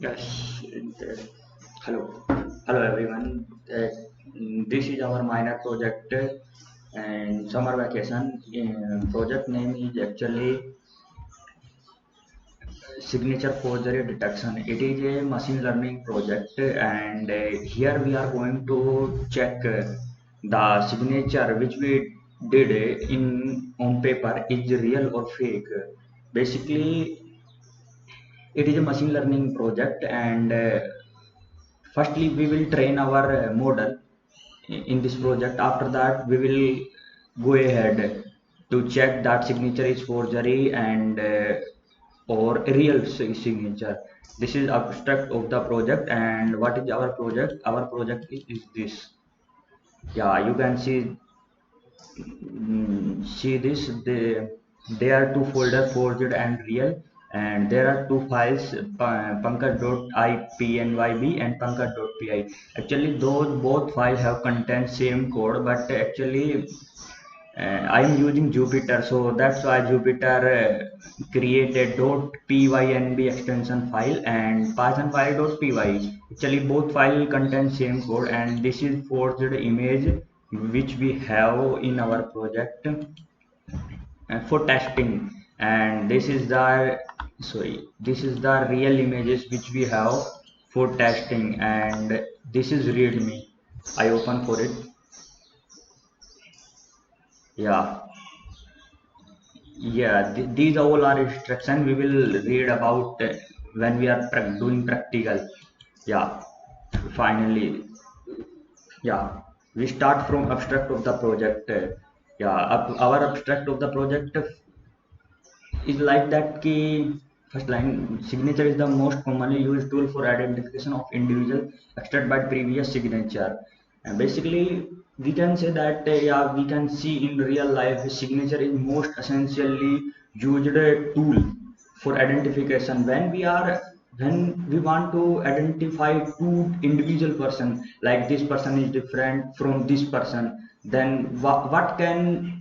Yes. Hello. Hello everyone. This is our minor project and summer vacation. Project name is actually signature forgery detection. It is a machine learning project, and here we are going to check the signature which we did in on paper is real or fake. Basically, it is a machine learning project, and firstly we will train our model in this project. After that we will go ahead to check that signature is forgery and or real signature. This is abstract of the project. And what is our project? Our project is this. Yeah, you can see this. There are two folders, forged and real, and there are two files, pankaj.ipnyb and pankaj.py. Actually those both files have content same code, but actually I am using Jupyter, so that's why Jupyter created .pynb extension file and Python file.py. Actually, both file contain same code, and this is forged image which we have in our project for testing. And this is the real images which we have for testing, and this is readme. I open for it. Yeah. Yeah, these all are instruction we will read about when we are doing practical. Yeah, finally. Yeah, we start from abstract of the project. Yeah, our abstract of the project is like that ki first line, signature is the most commonly used tool for identification of individual extracted by previous signature. And basically we can say that yeah, we can see in real life signature is most essentially used tool for identification when we want to identify two individual person, like this person is different from this person. Then what can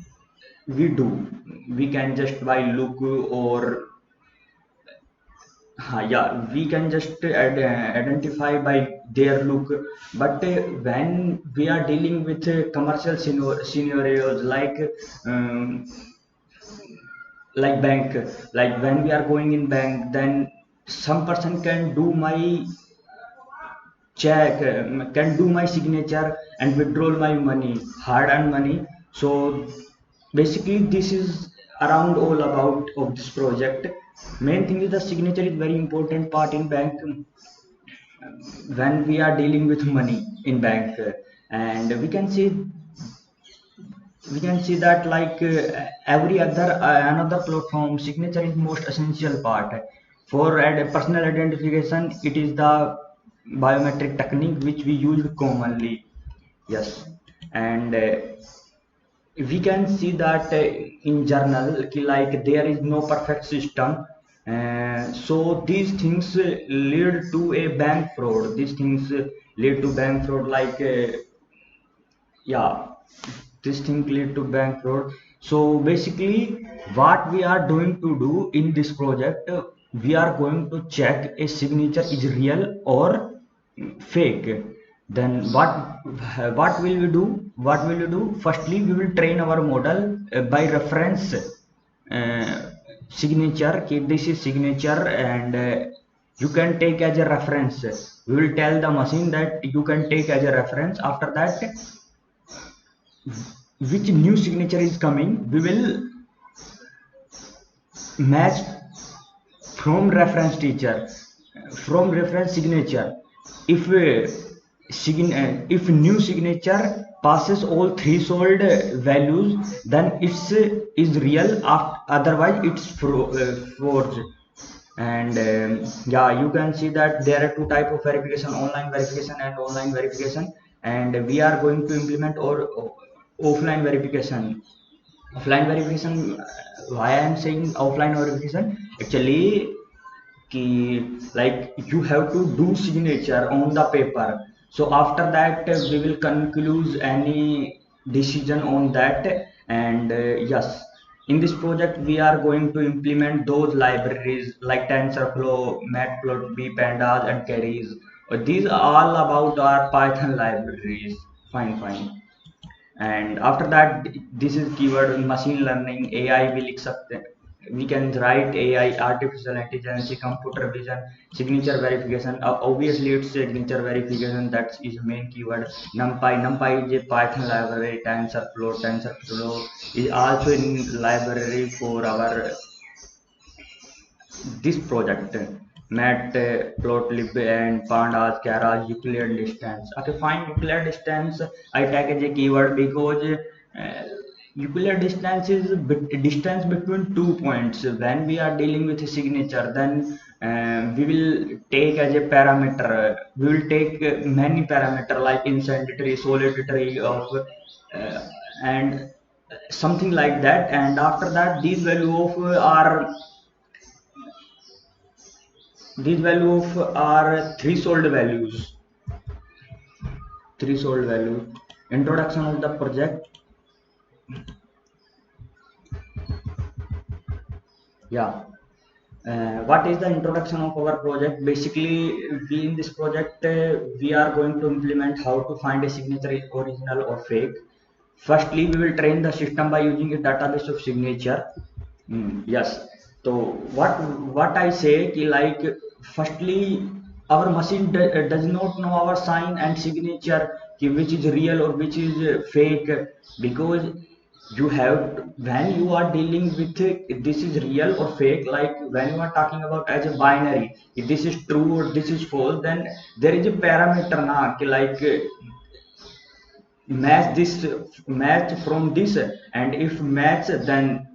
we do? We can just by look or yeah, we can just identify by their look. But when we are dealing with commercial scenarios um, like bank, like when we are going in bank, then some person can do my check, can do my signature and withdraw my money, hard earned money. So basically this is around all about of this project. Main thing is the signature is very important part in bank when we are dealing with money in bank. And we can see that like every other another platform, signature is most essential part for personal identification. It is the biometric technique which we use commonly. Yes. And we can see that in journal like there is no perfect system. So these things lead to a bank fraud. These things lead to bank fraud, like yeah, this thing lead to bank fraud. So basically what we are doing to do in this project, we are going to check a signature is real or fake. Then what will we do? What will we do? Firstly we will train our model by reference signature. Okay, this is signature, and you can take as a reference. We will tell the machine that you can take as a reference. After that, which new signature is coming, we will match from reference teacher, from reference signature. If if new signature passes all threshold values, then it's is real. Otherwise it's forged. And yeah, you can see that there are two type of verification: online verification and online verification. And we are going to implement or offline verification. Offline verification, why I am saying offline verification, actually ki, like you have to do signature on the paper. So after that we will conclude any decision on that. And yes, In this project we are going to implement those libraries like TensorFlow, Matplotlib, Pandas and Keras. These are all about our Python libraries. Fine. And after that, this is keyword machine learning. AI will accept, we can write AI, artificial intelligence, computer vision, signature verification. Obviously it's signature verification, that is main keyword. Numpy is a Python library. TensorFlow is also in library for our this project. Matplotlib and Pandas, Keras, Euclid distance. Okay, fine. Euclid distance I take as a keyword because Euclid distance is distance between 2 points. When we are dealing with a signature, then we will take as a parameter. We will take many parameter like incendiary, solitary of and something like that. And after that, these value of are threshold values. Introduction of the project. Yeah. What is the introduction of our project? Basically, we in this project we are going to implement how to find a signature is original or fake. Firstly, we will train the system by using a database of signature. Yes. So what I say ki like, firstly our machine does not know our sign and signature ki which is real or which is fake, because you have when you are dealing with this is real or fake, like when you are talking about as a binary, if this is true or this is false, then there is a parameter na ki like match from this, and if match then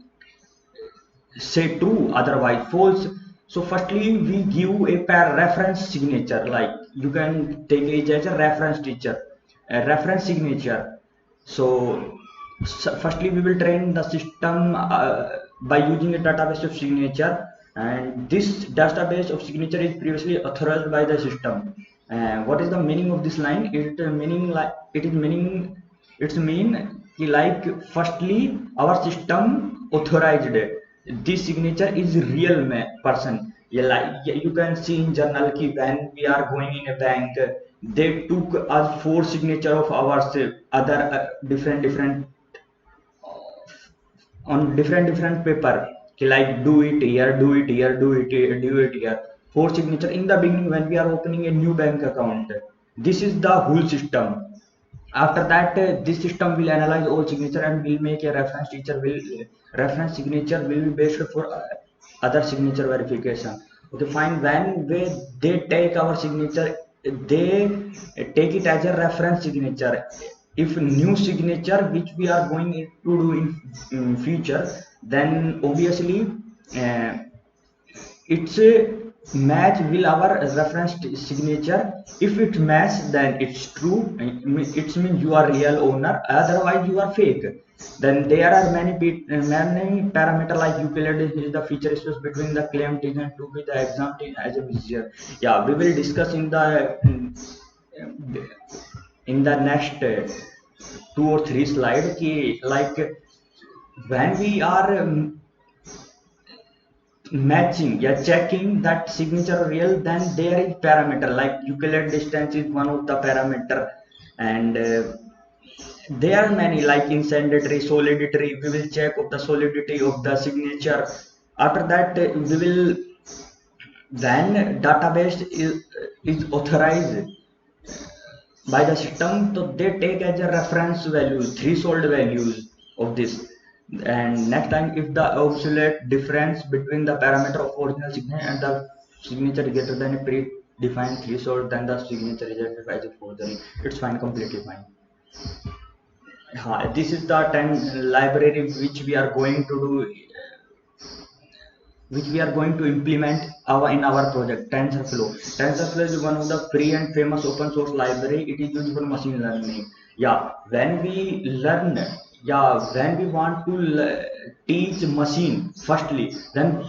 say true, otherwise false. So firstly we give a pair reference signature, like you can take it as a reference teacher, a reference signature. So firstly we will train the system by using a database of signature, and this database of signature is previously authorized by the system. What is the meaning of this line? It's mean ki like, firstly our system authorized this signature is real person. Yeah, like you can see in journal ki when we are going in a bank, they took us 4 signature of ours, other different on different paper ki like do it here, do it here, do it here, do it here. 4 signature in the beginning when we are opening a new bank account. This is the whole system. After that, this system will analyze all signature and will make a reference signature will be based for other signature verification. Okay, fine. They take our signature, they take it as a reference signature. If new signature which we are going to do in future, then obviously uh, it's a match will our reference signature. If it match, then it's true, it means you are real owner, otherwise you are fake. Then there are many parameter like Euclid is the feature space between the claimed and to be the exam as a measure. Yeah, we will discuss in the next 2 or 3 slide ki like when we are matching, yeah, checking that signature real, then there is parameter like Euclid distance is one of the parameter. And there are many like incendiary, solidity. We will check of the solidity of the signature. After that, we will, when database is authorized by the system, so they take as a reference values, threshold values of this. And next time, if the obsolete difference between the parameter of original signature and the signature is greater than a predefined threshold, then the signature is rejected as a forgery. It's fine, completely fine. This is the 10 library which we are going to do, which we are going to implement in our project. TensorFlow. TensorFlow is one of the free and famous open source library. It is used for machine learning. Yeah, when we learn, when we want to teach machine, firstly, then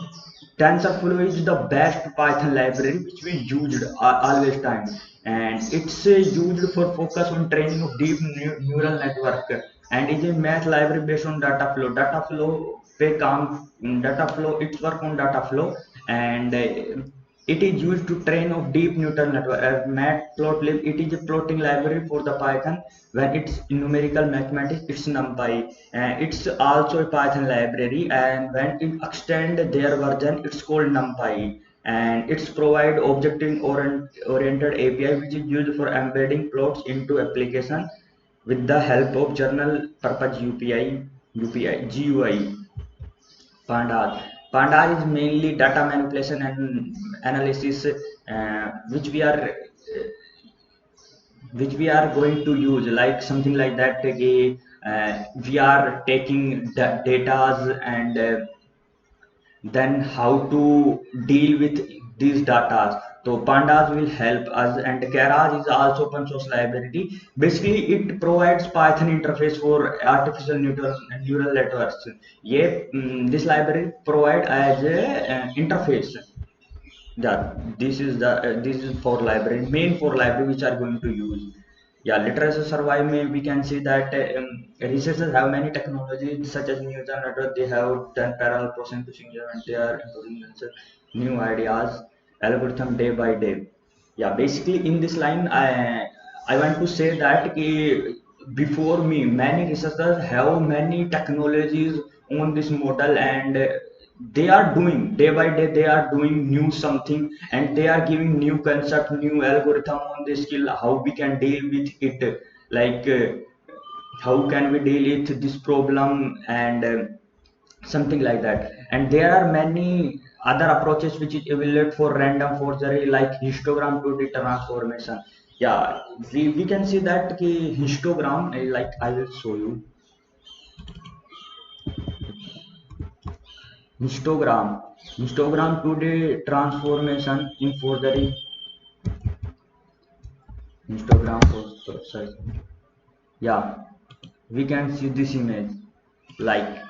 TensorFlow is the best Python library which we used always time, and it's used for focus on training of deep neural network, and is a math library based on Dataflow. Dataflow data flow. It's work on data flow, and it is used to train of deep neural network. Matplotlib, it is a plotting library for the Python. When it's numerical mathematics, it's NumPy. It's also a Python library, and when it extend their version, it's called NumPy. And it's provide oriented API, which is used for embedding plots into application with the help of general purpose GUI. Pandas. Pandas is mainly data manipulation and analysis, which we are going to use, like something like that. We are taking the data and then how to deal with these data. So pandas will help us, and keras is also open source library. Basically it provides Python interface for artificial neural networks. Yeah, this library provide as a interface. Yeah, this is for library, main for library which are going to use. Yeah, literacy survey we can see that researchers have many technologies such as neural network. They have done parallel processing and they are improving themselves new ideas algorithm day by day. Yeah, basically in this line I want to say that before me many researchers have many technologies on this model, and they are doing day by day, they are doing new something, and they are giving new concept, new algorithm on this skill, how we can deal with it, like how can we deal with this problem, and something like that. And there are many other approaches which is evaluated for random forgery, like histogram 2D transformation. Yeah, we can see that histogram, like I will show you histogram 2D transformation in forgery. Histogram for search. Yeah, we can see this image, like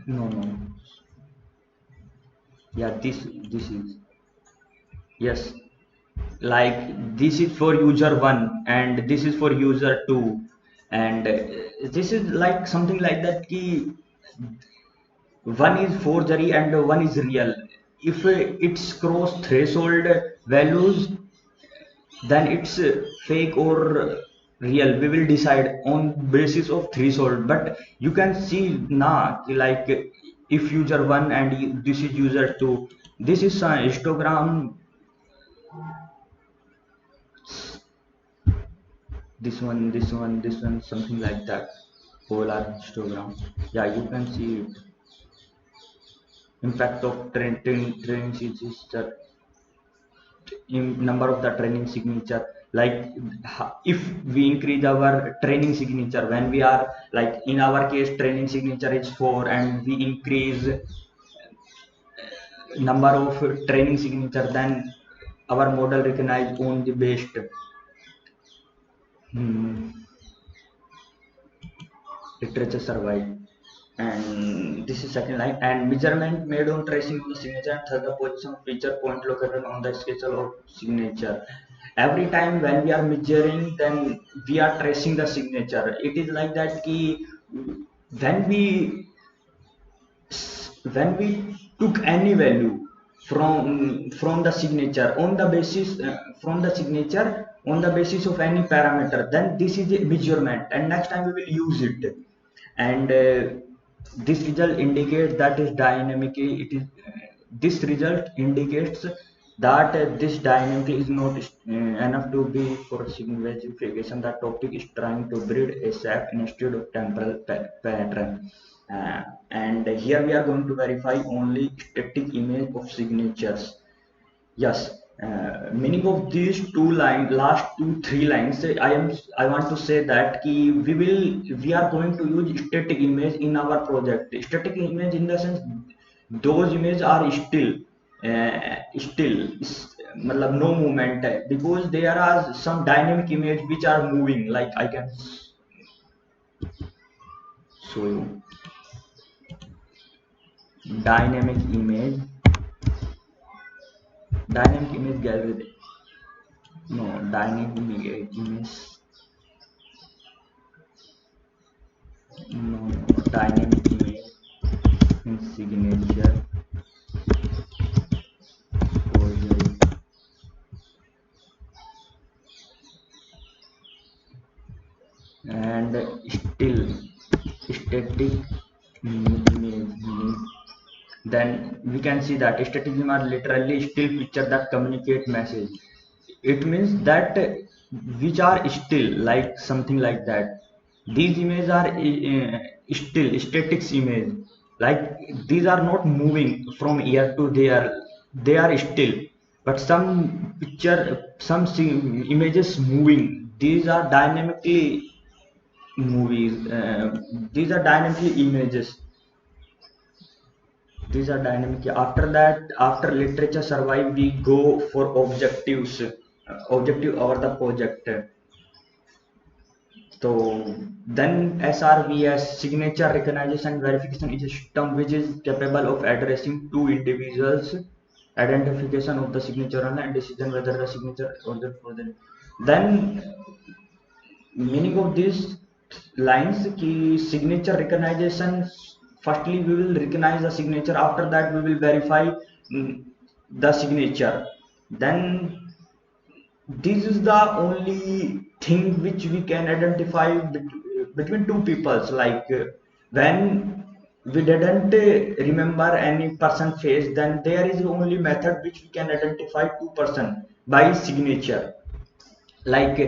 no, yeah, this is, yes, like this is for user 1 and this is for user 2, and this is like something like that key. One is forgery and one is real. If it's cross threshold values, then it's fake or real. We will decide on basis of threshold. But you can see now, like if user 1 and this is user 2, this is histogram. This one, something like that. Polar histogram. Yeah, you can see it. Impact of training signature, in number of the training signature. Like if we increase our training signature, when we are like in our case training signature is 4, and we increase number of training signature, then our model recognize on the best. Hmm. Literature survey, and this is second line, and measurement made on tracing of the signature, and third the position of feature point located on the schedule of signature. Every time when we are measuring, then we are tracing the signature. It is like that key. when we when we took any value from the signature on the basis from the signature on the basis of any parameter, then this is a measurement, and next time we will use it. And this result indicates that is dynamically it is this result indicates that this dynamic is not enough to be for signification. The topic is trying to breed a SAP instead of temporal pattern. And here we are going to verify only static image of signatures. Yes, meaning of these two lines, last two three lines, I want to say that we are going to use static image in our project. Static image in the sense those images are still मतलब no movement है, because there are some dynamic image which are moving, like I can show you dynamic image gallery. No, dynamic image. No, dynamic image in signature project and still static image. Then we can see that static image are literally still picture that communicate message. It means that which are still, like something like that. These images are still statics image, like these are not moving from here to there, they are still. But some picture, some images moving, these are dynamically movies, these are dynamically images, these are dynamic. After that, after literature survive, we go for objectives, objective over the project. So then SRVS, signature recognition verification, is a system which is capable of addressing two individuals, identification of the signature and decision whether the signature or the project. Then meaning of these lines ki signature recognition, firstly we will recognize the signature, after that we will verify the signature. Then this is the only thing which we can identify between two peoples, like when we didn't remember any person face, then there is only method which we can identify two person by signature. Like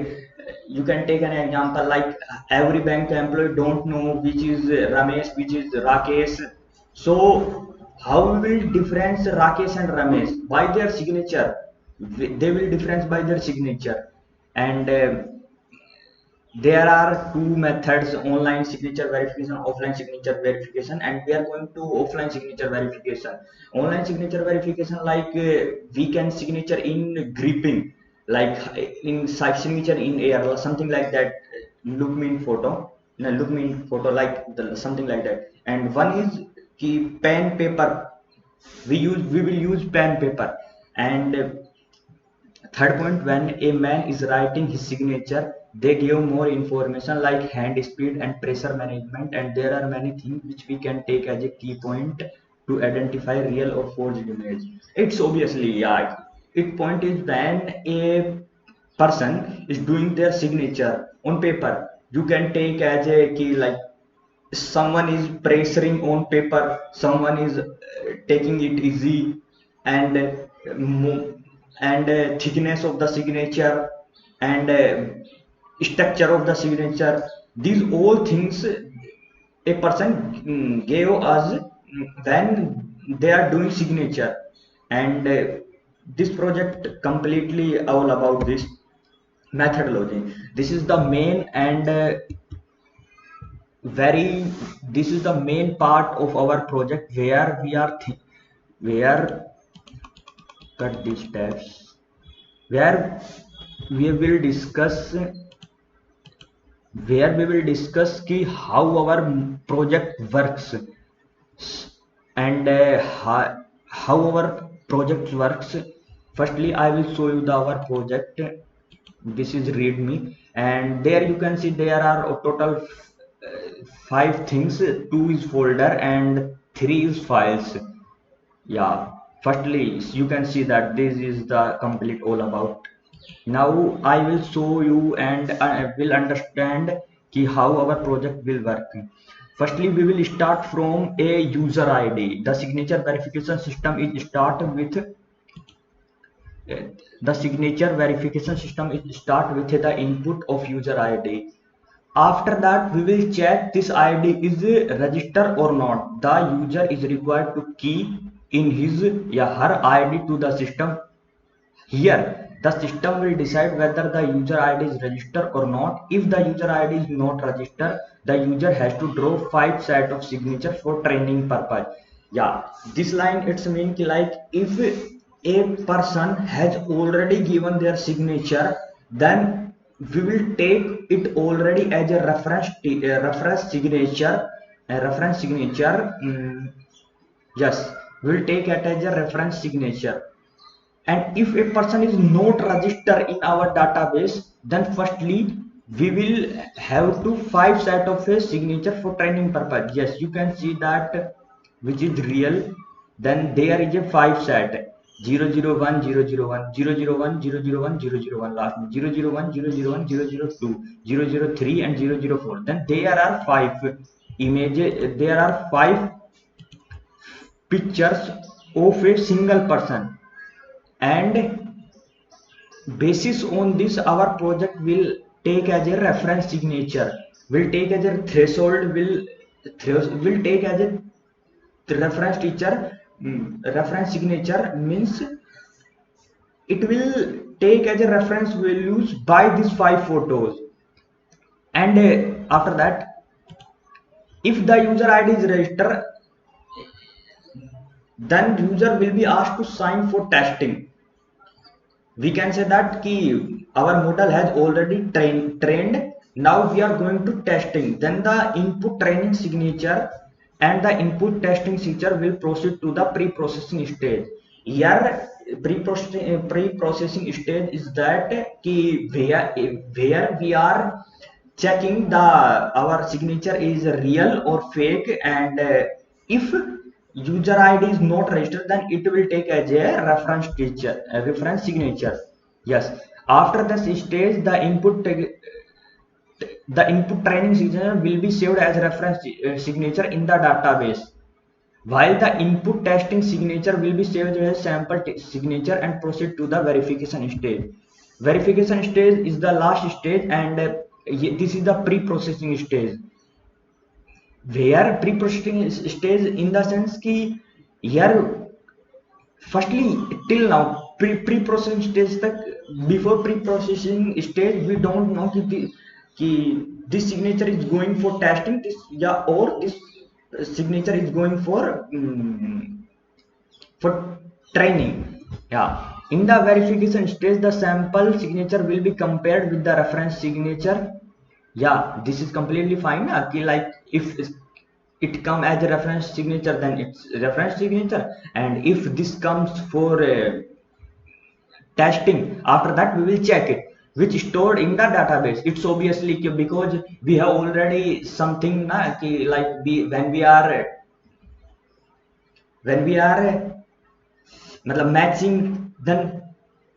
you can take an example, like every bank employee don't know which is Ramesh, which is Rakesh. So how we will difference Rakesh and Ramesh? By their signature. They will difference by their signature. And there are two methods: online signature verification, offline signature verification. And we are going to offline signature verification. Online signature verification, like we can signature in gripping, like in signature in air or something like that. Look me in photo, no, look me in photo, like something like that. And one is key pen paper, we will use pen paper. And third point, when a man is writing his signature, they give more information like hand speed and pressure management. And there are many things which we can take as a key point to identify real or forged image. It's obviously, yeah. It point is when a person is doing their signature on paper, you can take as a key, like someone is pressuring on paper, someone is taking it easy. And thickness of the signature, and structure of the signature, these all things a person gave us when they are doing signature. And this project completely all about this methodology. This is the main and very this is the main part of our project, where we are where cut these tabs, where we will discuss ki how our project works. And how our project works. Firstly, I will show you our project. This is readme, and there you can see there are a total five things. Two is folder and three is files. Yeah, firstly you can see that this is the complete all about. Now I will show you, and I will understand ki how our project will work. Firstly, we will start from a user ID. The signature verification system is start with the signature verification system is start with the input of user ID. After that, we will check this ID is registered or not. The user is required to key in his or her ID to the system. Here, the system will decide whether the user ID is registered or not. If the user ID is not registered, the user has to draw 5 set of signature for training purpose. Yeah, this line it's mean like if a person has already given their signature, then we will take it already as a reference signature. A reference signature. Yes, we will take it as a reference signature. And if a person is not registered in our database, then firstly we will have to 5 set of a signature for training purpose. Yes, you can see that which is real. Then there is a 5 set: 001 001 001 001 001, last 001 001 002 003 and 004. Then there are 5 images, there are 5 pictures of a single person, and basis on this our project will take as a reference signature, will take as a threshold, will take as a reference teacher. Reference signature means it will take as a reference values by these 5 photos. And after that, if the user id is registered, then user will be asked to sign for testing. We can say that our model has already trained. Now we are going to testing. Then the input training signature and the input testing signature will proceed to the pre-processing stage. Here pre-processing stage is that where we are checking the our signature is real or fake, and if user id is not registered, then it will take as a reference teacher, a reference signature. Yes, after this stage the input training signature will be saved as reference signature in the database, while the input testing signature will be saved as sample signature and proceed to the verification stage. Verification stage is the last stage, and this is the pre-processing stage. Where pre-processing stage in the sense ki here firstly till now pre-processing stage tak, before pre-processing stage we don't know ki this signature is going for testing, this yeah, or this signature is going for training. Yeah, in the verification stage the sample signature will be compared with the reference signature. Yeah, this is completely fine. Like if it come as a reference signature, then it's reference signature, and if this comes for testing, after that we will check it which stored in the database. It's obviously because we have already something like when we are matching, then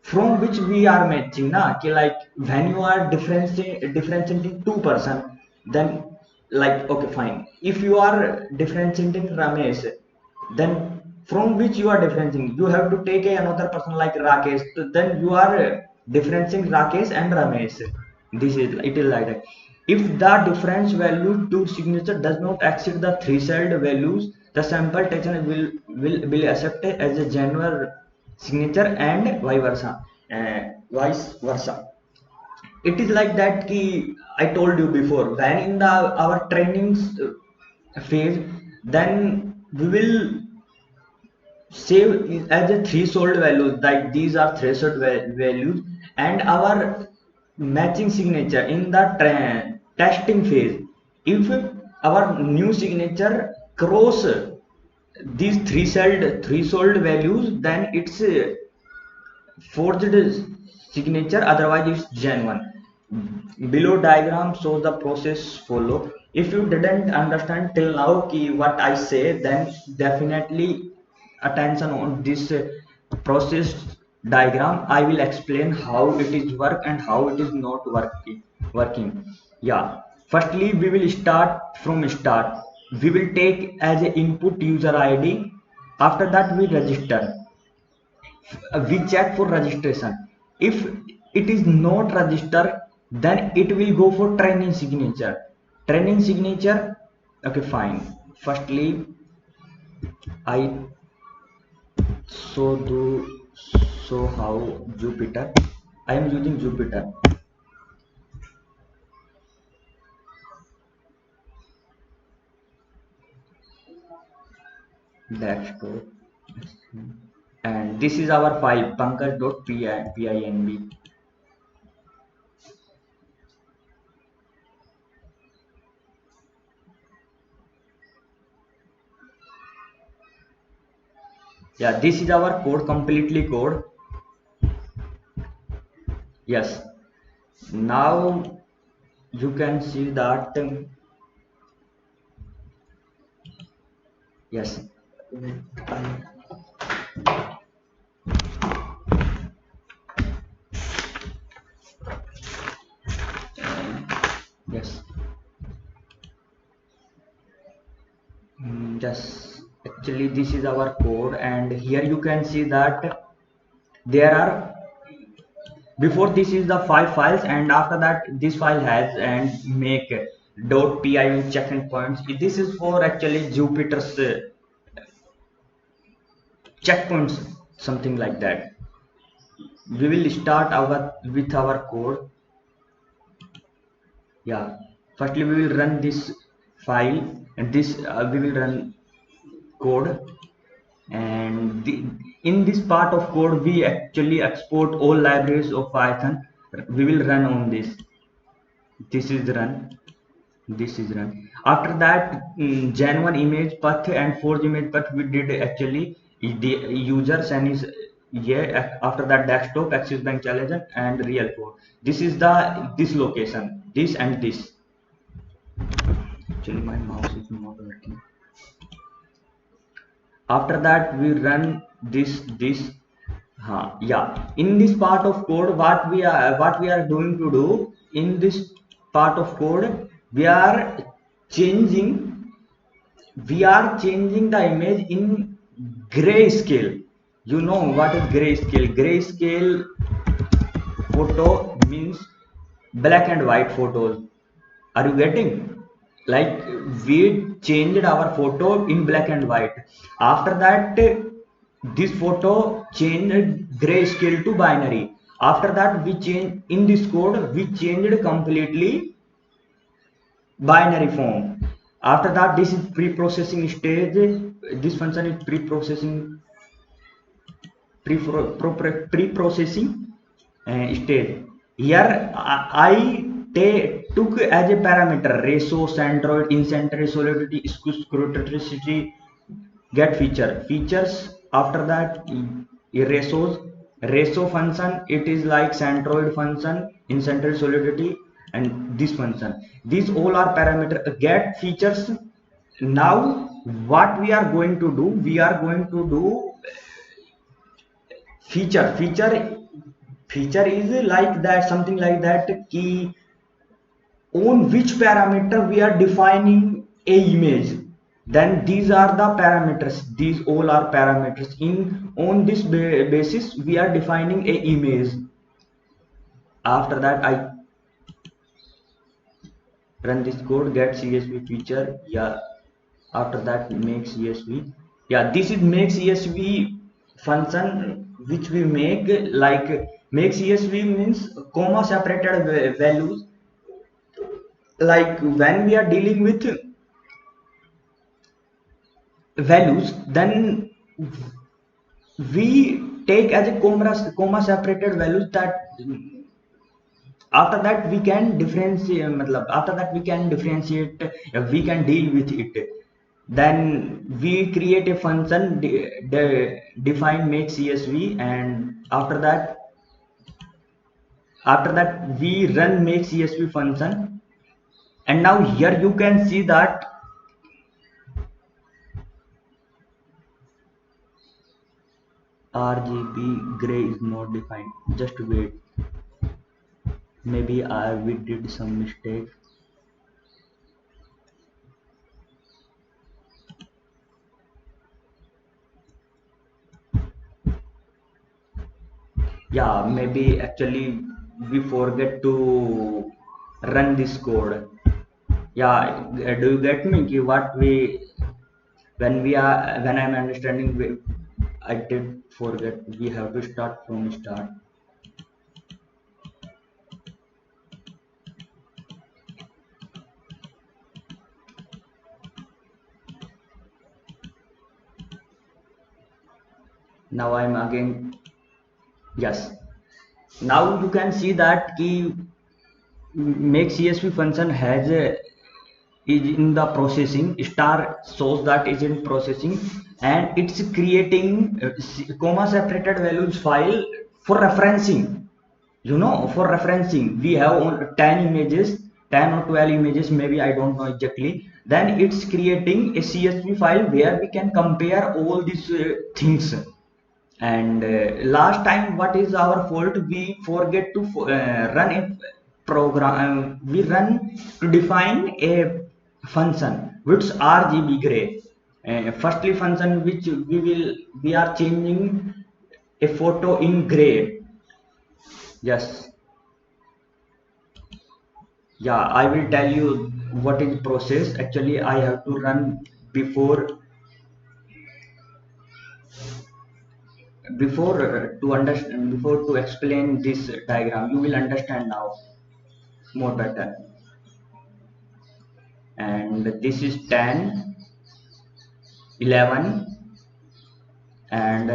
from which we are matching like when you are differentiating two person, then like okay fine, if you are differentiating Ramesh, then from which you are differentiating, you have to take another person like Rakesh, so then you are differentiating Rakesh and Ramesh. This is it is like that. If the difference value to signature does not exceed the threshold values, the sample taken will accepted as a general signature, and vice versa. It is like that I told you before, when in the our trainings phase, then we will save as a threshold values, like these are threshold values, and our matching signature in the testing phase. If our new signature cross these threshold values, then it's forged signature, otherwise it's genuine. Below diagram shows the process follow. If you didn't understand till now what I say, then definitely attention on this process diagram. I will explain how it is work and how it is not working. Yeah, firstly we will start from start. We will take as a input user id. After that we register. We check for registration. If it is not registered, then it will go for training signature. Okay fine, firstly I so how Jupyter, I am using Jupyter. Desktop, and this is our file pankaj.pinb. Yeah, this is our code, completely code. Yes, now you can see that yes. Yes. Yes, actually this is our code, and here you can see that there are, before this is the 5 files, and after that this file has and make .py with checkpoints. This is for actually Jupyter's checkpoints, something like that. We will start our with our code. Yeah, firstly we will run this file, and this we will run code, and in this part of code we actually export all libraries of Python. We will run on this. This is run. This is run. After that, Gen1 image path and forge image path we did actually the users and is, yeah. After that, desktop, Axis Bank Challenger, and real code. This is the this location, this and this. Actually my mouse is not working. After that we run this. Yeah, in this part of code, what we are doing to do in this part of code, we are changing we are changing the image in grayscale. You know what is grayscale? Grayscale photo means black and white photos. Are you getting? Like, we changed our photo in black and white. After that, this photo changed grayscale to binary. After that, we change in this code, we changed completely binary form. After that, this is pre-processing stage. This function is pre-processing, pre-processing stage. Here I took as a parameter ratio, centroid, incentrate, solidity, scruticity, get features. After that, ratio function, it is like centroid function, incentrate, solidity, and this function. These all are parameter get features. Now what we are going to do, we are going to do feature is like that, something like that, key on which parameter we are defining a image. Then these are the parameters, these all are parameters. In on this basis we are defining a image. After that, I run this code, get CSV feature. Yeah, after that make CSV. Yeah, this is make CSV function which we make. Like, make CSV means comma separated values. Like, when we are dealing with values, then we take as a comma separated values. That after that we can differentiate, after that we can differentiate, we can deal with it. Then we create a function, define make CSV, and after that we run make CSV function. And now here you can see that RGB gray is not defined. Just wait, maybe we did some mistake. Yeah, maybe actually we forget to run this code. Yeah, do you get me? What we when I'm understanding, I did forget, we have to start from start. Now I'm again. Yes, now you can see that key make CSV function has a, is in the processing. Star shows that is in processing, and it's creating comma separated values file for referencing. For referencing, we have 10 images, 10 or 12 images, maybe I don't know exactly. Then it's creating a CSV file where we can compare all these things. And last time, what is our fault? We forget to run a program. We run to define a function which RGB gray. Firstly, function which we are changing a photo in gray. Yes, yeah, I will tell you what is process. Actually, I have to run before to understand, before to explain this diagram. You will understand now more better. And this is 10, 11, and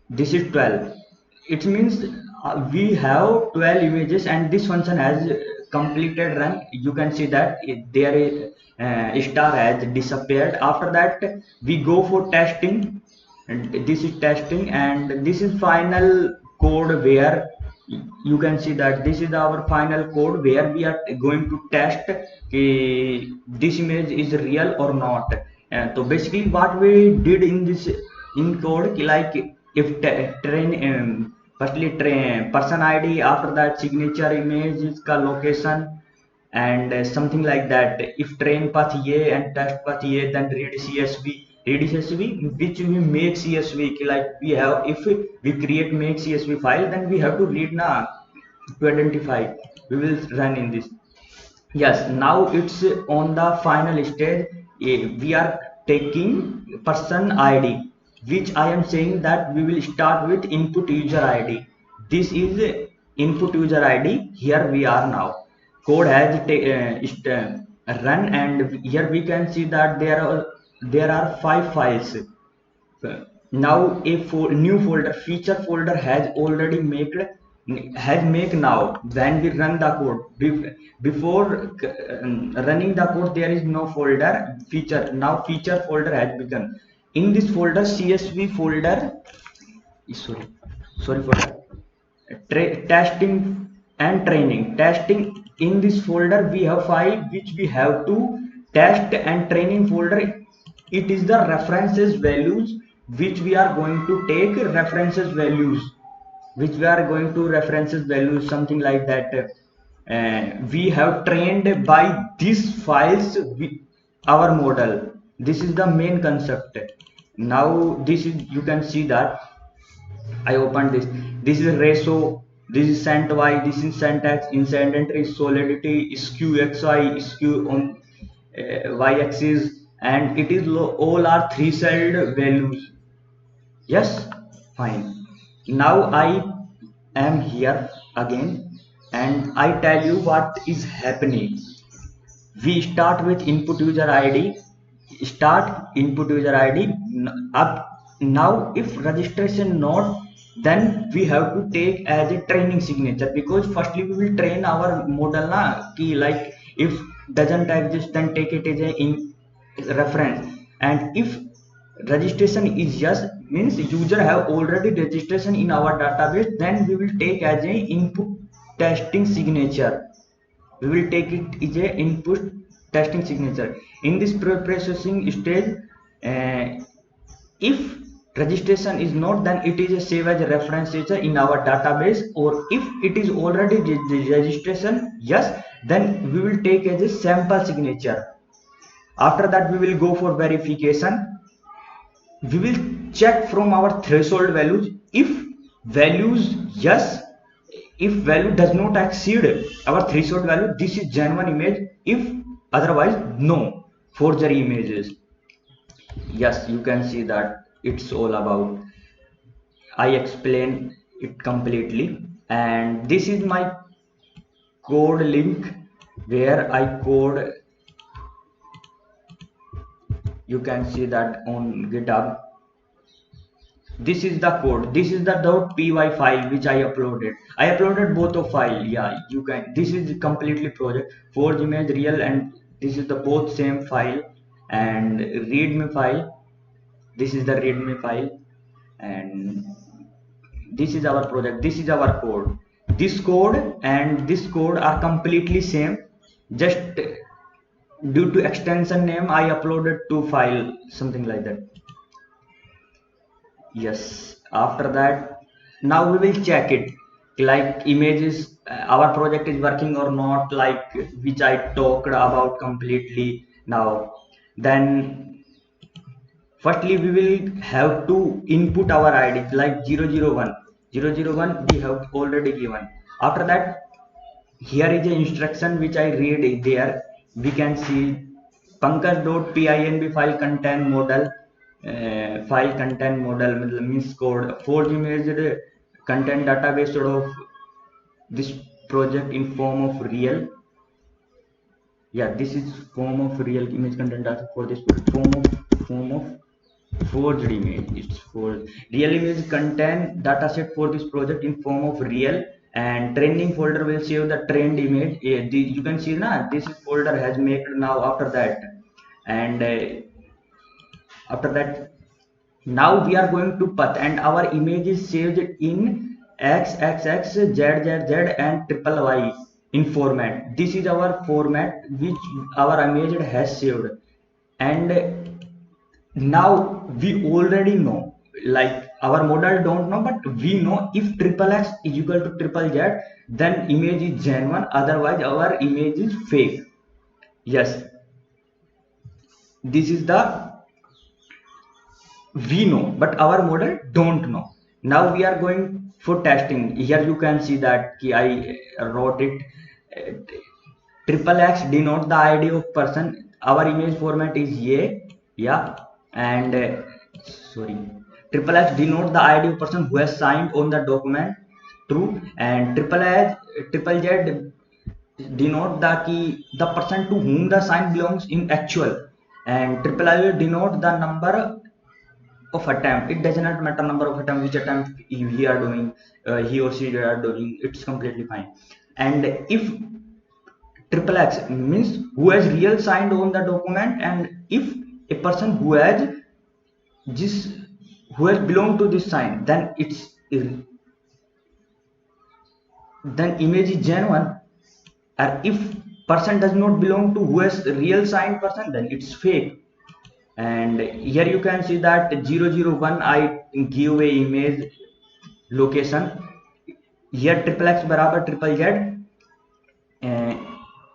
this is 12. It means we have 12 images, and this function has completed run. You can see that there is star has disappeared. After that, we go for testing, and this is testing, and this is final code where you can see that this is our final code where we are going to test this image is real or not. So basically what we did in this in code, like if train firstly train person id, after that signature image is ka location, and something like that. If train path ye and test path ye, then read csv which we make csv like we have. If we create make csv file, then we have to read na to identify. We will run in this. Yes, now it's on the final stage. We are taking person id, which I am saying that we will start with input user id. This is input user id. Here we are now. Code has run, and here we can see that there are 5 files. Now a new folder, feature folder has make now. When we run the code, before running the code, there is no folder feature. Now feature folder has begun. In this folder, csv folder, sorry for that, testing and training. In this folder we have file which we have to test, and training folder, it is the references values which we are going to take. References values which we are going to references values, something like that. We have trained by these files our model. This is the main concept. Now this is, you can see that I opened this. This is ratio. This is cent y. This is syntax. Inside entry, solidity, skew xy, skew on y-axis, and it is all are three-celled values. Yes, fine. Now I am here again, and I tell you what is happening. We start with input user id. Start input user id. Up now, if registration not, then we have to take as a training signature, because firstly we will train our model na ki, like if doesn't exist, then take it as a in reference. And if registration is yes, means user have already registration in our database, then we will take as a input testing signature. We will take it as a input testing signature. In this pre-processing stage, if registration is not, then it is a save as a reference signature in our database. Or if it is already registration yes, then we will take as a sample signature. After that, we will go for verification. We will check from our threshold values. If values yes, if value does not exceed our threshold value, this is genuine image. If otherwise, no, forgery images. Yes, you can see that it's all about, I explain it completely. And this is my code link where I code. You can see that on GitHub. This is the code. This is the .py file which I uploaded both of file. Yeah, you can, this is completely project forge image real, and this is the both same file. And readme file, this is the readme file, and this is our project. This is our code. this code and this code are completely same, just due to extension name I uploaded to file, something like that. Yes, after that now we will check it, like images, our project is working or not, like which I talked about completely now. Then firstly we will have to input our id like 001 001 we have already given. After that, here is the instruction which I read there. We can see pankaj.pinb file contain model, file content model means code forge image content database sort of this project in form of real. Yeah, this is form of real image content data for this form of forged image. It's for real image content dataset for this project in form of real, and training folder will save the trained image. You can see now this folder has made now. After that, and after that, now we are going to path, and our image is saved in xxx zzz and triple y in format. This is our format which our image has saved. And now we already know, like our model don't know, but we know if triple x is equal to triple z, then image is genuine, otherwise our image is fake. Yes, this is the we know, but our model don't know. Now we are going for testing. Here you can see that I wrote it, triple x denote the id of person. Our image format is ye, yeah. And sorry, triple x denote the id of person who has signed on the document, true. And triple z denote the person to whom the sign belongs in actual. And triple I denote the number of attempt. It does not matter number of attempt, which attempt he are doing, he or she are doing, it's completely fine. And if triple x means who has real signed on the document, and if a person who has this who has belonged to this sign, then then image is genuine. Or if person does not belong to who has real signed person, then it's fake. And here you can see that 001 I give a image location. Here triple x barabar triple z,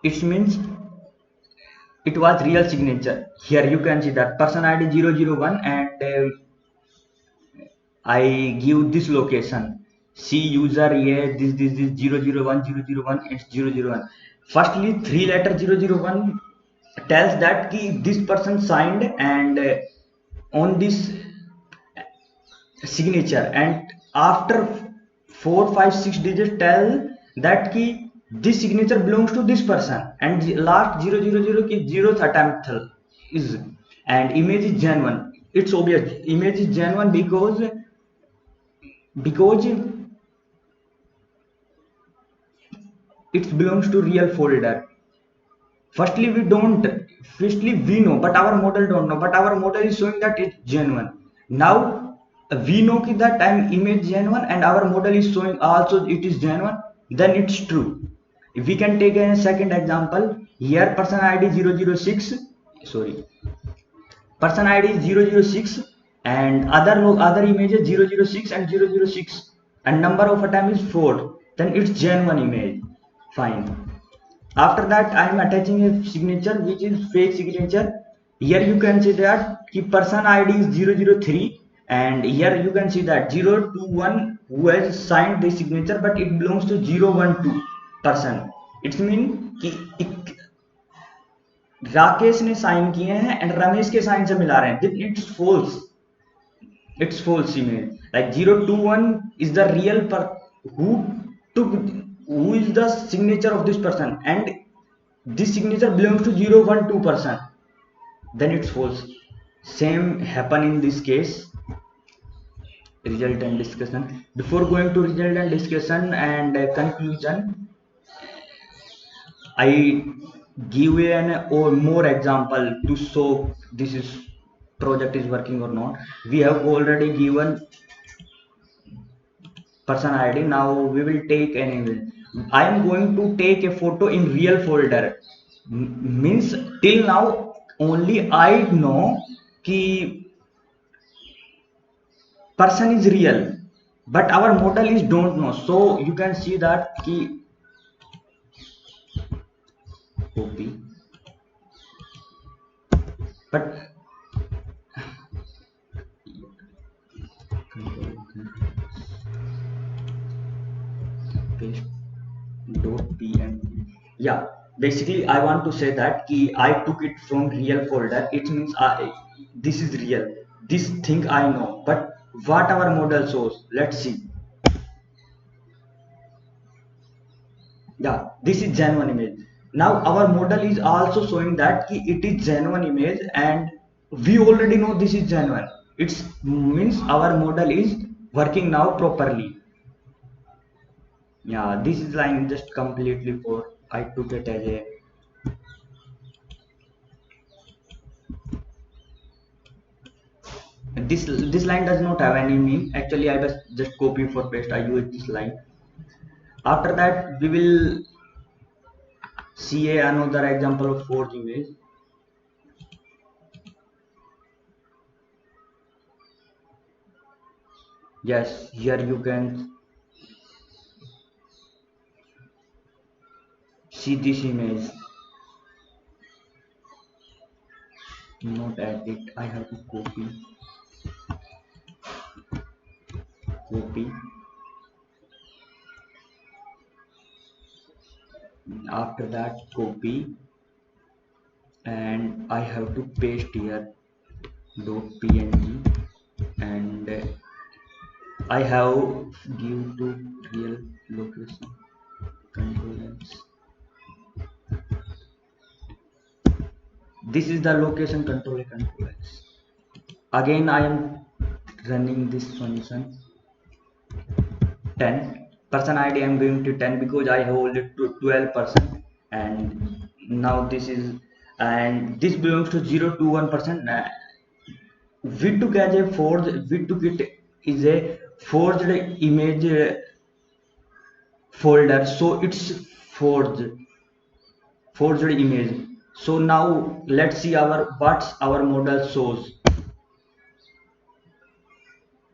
it means it was real signature. Here you can see that person id 001, and I give this location, see user yeah, this 001 001 and 001. Firstly 3 letter 001 tells that this person signed, and on this signature, and after 4 5 6 digits tell that this signature belongs to this person, and the last 000 की 0th attempt is, and image is genuine. It's obvious image is genuine because it belongs to real folder. Firstly we know, but our model don't know, but our model is showing that it's genuine. Now we know that time image genuine, and our model is showing also it is genuine, then it's true. If we can take a second example, here person id 006, sorry, person id is 006, and other images 006 and 006, and number of attempt is 4, then it's genuine image, fine. After that I am attaching a signature which is fake signature. Here you can see that the person id is 003, and here you can see that 021 who has signed this signature, but it belongs to 012 person. It means कि राकेश ने sign किए हैं and Ramesh के sign से मिला रहे हैं, it's false image. Like 021 is the real who is the signature of this person, and this signature belongs to 012 person, then it's false. Same happen in this case. Result and discussion. Before going to result and discussion and conclusion, I give an or more example to show this is project is working or not. We have already given person ID. Now we will take an image. I am going to take a photo in real folder. Means till now only I know ki person is real, but our model is don't know. So you can see that ki copy, but paste dot png. Yeah, basically I want to say that ki I took it from real folder. It means this is real, this thing I know, but what our model shows, let's see. Yeah, this is genuine image. Now our model is also showing that ki it is genuine image, and we already know this is genuine. It means our model is working now properly. Yeah, this is line just completely for I took it as a this line does not have any mean. Actually I was just copy for paste, I use this line. After that we will see another example of forge image. Yes, here you can see this image. Not edit, I have to copy. After that copy, and I have to paste here .png, and I have give to real location control X. This is the location control X. Again I am running this function 10 person ID. I am going to 10 because I have only 12%, and now this is, and this belongs to 0 to 1%. We took as a forged, we took it is a forged image folder, so it's forged image. So now let's see our what's our model shows.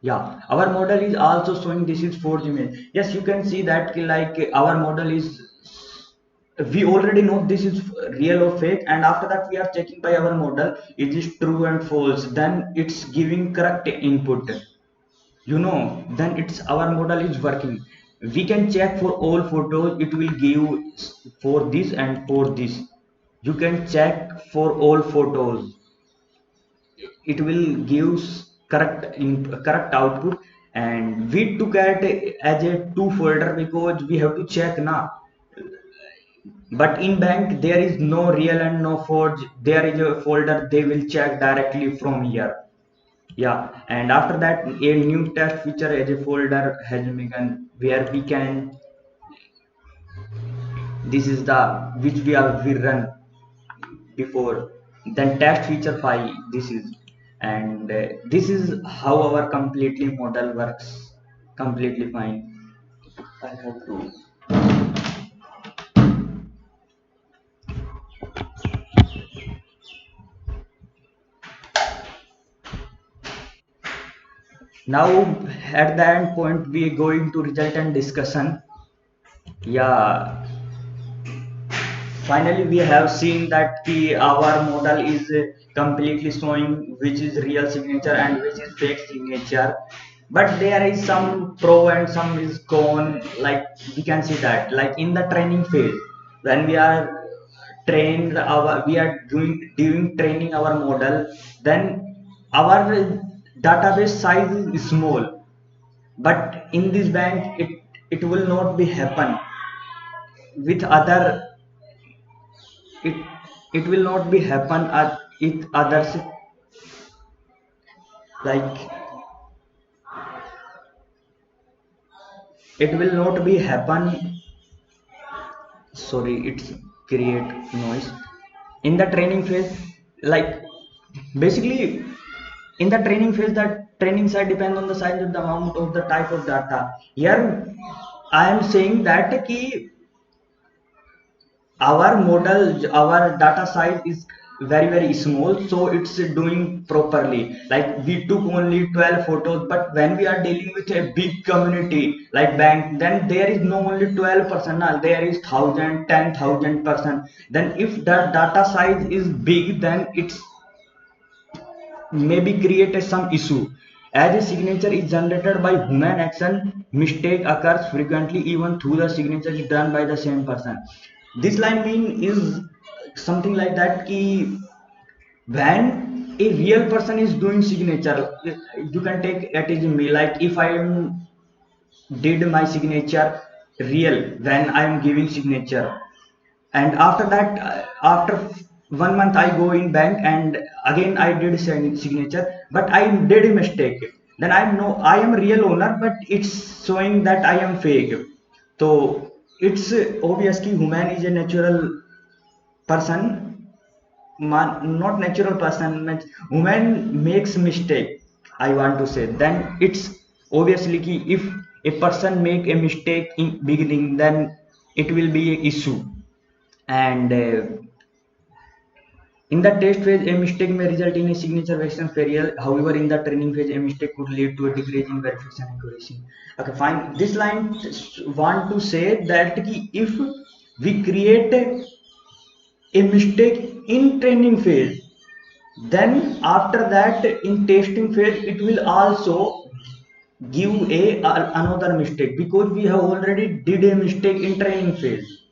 Yeah, our model is also showing this is forged image. Yes, you can see that like our model is, we already know this is real or fake, and after that we are checking by our model it is true and false, then it's giving correct input, you know, then it's our model is working. We can check for all photos, it will give for this and for this. You can check for all photos, it will give correct output. And we took it as a two folder because we have to check now, but in bank there is no real and no forge, there is a folder, they will check directly from here. Yeah, and after that a new test feature as a folder has begun where we can, this is the which we run before, then test feature 5 this is, and this is how our completely model works completely fine. I have to, now at the end point we are going to result and discussion. Yeah, finally we have seen that our model is completely showing which is real signature and which is fake signature, but there is some pro and some is con. Like we can see that like in the training phase, when we are we are doing training our model, then our database size is small, but in this bank it will not be happen with other, it it will not be happen at it others, like it will not be happen, sorry it's create noise in the training phase. Like basically in the training phase, the training side depends on the size of the amount of the type of data. Here I am saying that ki our model, our data size is very small, so it's doing properly. Like we took only 12 photos, but when we are dealing with a big community like bank, then there is no only 12 person, there is 1000 10,000 person. Then if the data size is big, then it's maybe create some issue. As a signature is generated by human action, mistake occurs frequently even though the signature is done by the same person. This line mean is something like that ki when a real person is doing signature, you can take it as me, like if I am did my signature real when I am giving signature, and after that after 1 month I go in bank and again I did signature, but I did a mistake, then I know I am real owner, but it's showing that I am fake. So it's obviously human is a natural person, not natural person, woman makes mistake, I want to say. Then it's obviously ki if a person make a mistake in beginning, then it will be a issue. And in the test phase a mistake may result in a signature verification failure. However, in the training phase a mistake could lead to a decrease in verification accuracy. Okay, fine. This line want to say that ki if we create a mistake in training phase, then after that in testing phase it will also give another mistake, because we have already did a mistake in training phase,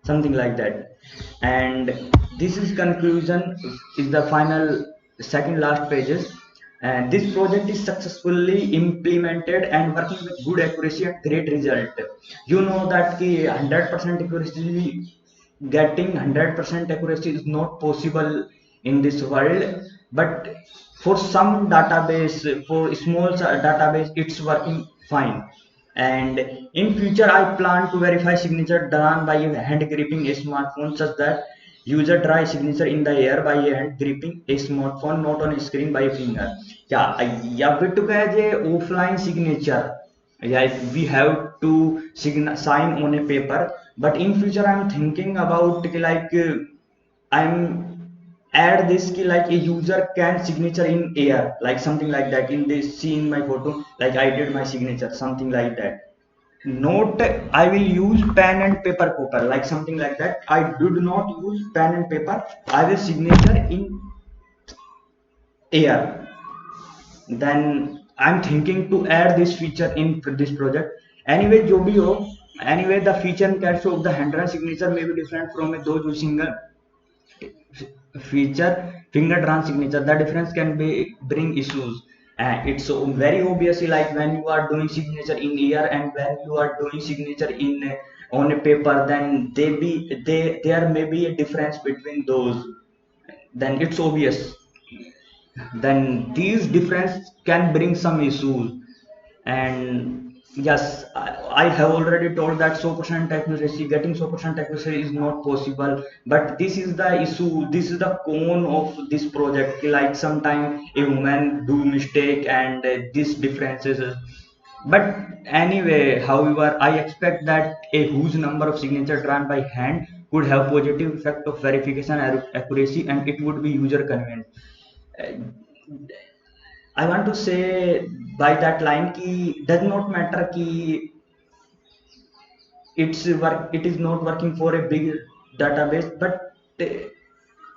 something like that. And this is conclusion, is the final second last pages. And this project is successfully implemented and working with good accuracy and great result. You know that ki 100% accuracy, getting 100% accuracy is not possible in this world, but for some database, for small database, it's working fine. And in future I plan to verify signature done by hand gripping a smartphone, such that user try signature in the air by hand gripping a smartphone, not on a screen by a finger. या फिर to कहे जे offline signature, yeah, we have to sign on a paper. But in future I'm thinking about like I'm add this ki like a user can signature in air, like something like that. In this, see in my photo, like I did my signature, something like that. Note, I will use pen and paper, like something like that. I did not use pen and paper, I will signature in air. Then I'm thinking to add this feature in this project. Anyway, jo bhi ho, anyway the feature and cache of the handwritten signature may be different from those using a feature finger drawn signature. The difference can be bring issues. It's so very obviously, like when you are doing signature in air and when you are doing signature in on a paper, then there may be a difference between those. Then it's obvious, then these difference can bring some issues. And yes, I have already told that so percent accuracy, getting so percent accuracy is not possible. But this is the issue, this is the cone of this project, like sometime a woman do mistake and these differences. But anyway, however, I expect that a huge number of signature drawn by hand could have positive effect of verification accuracy, and it would be user convenient. I want to say by that line ki does not matter ki it is not working for a big database, but uh,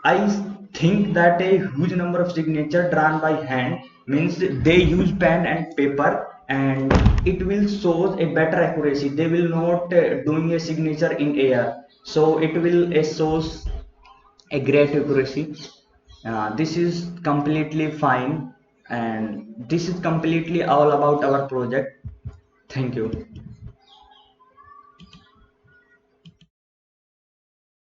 I think that a huge number of signature drawn by hand means they use pen and paper, and it will show a better accuracy. They will not doing a signature in air, so it will shows a great accuracy. This is completely fine, and this is completely all about our project. Thank you.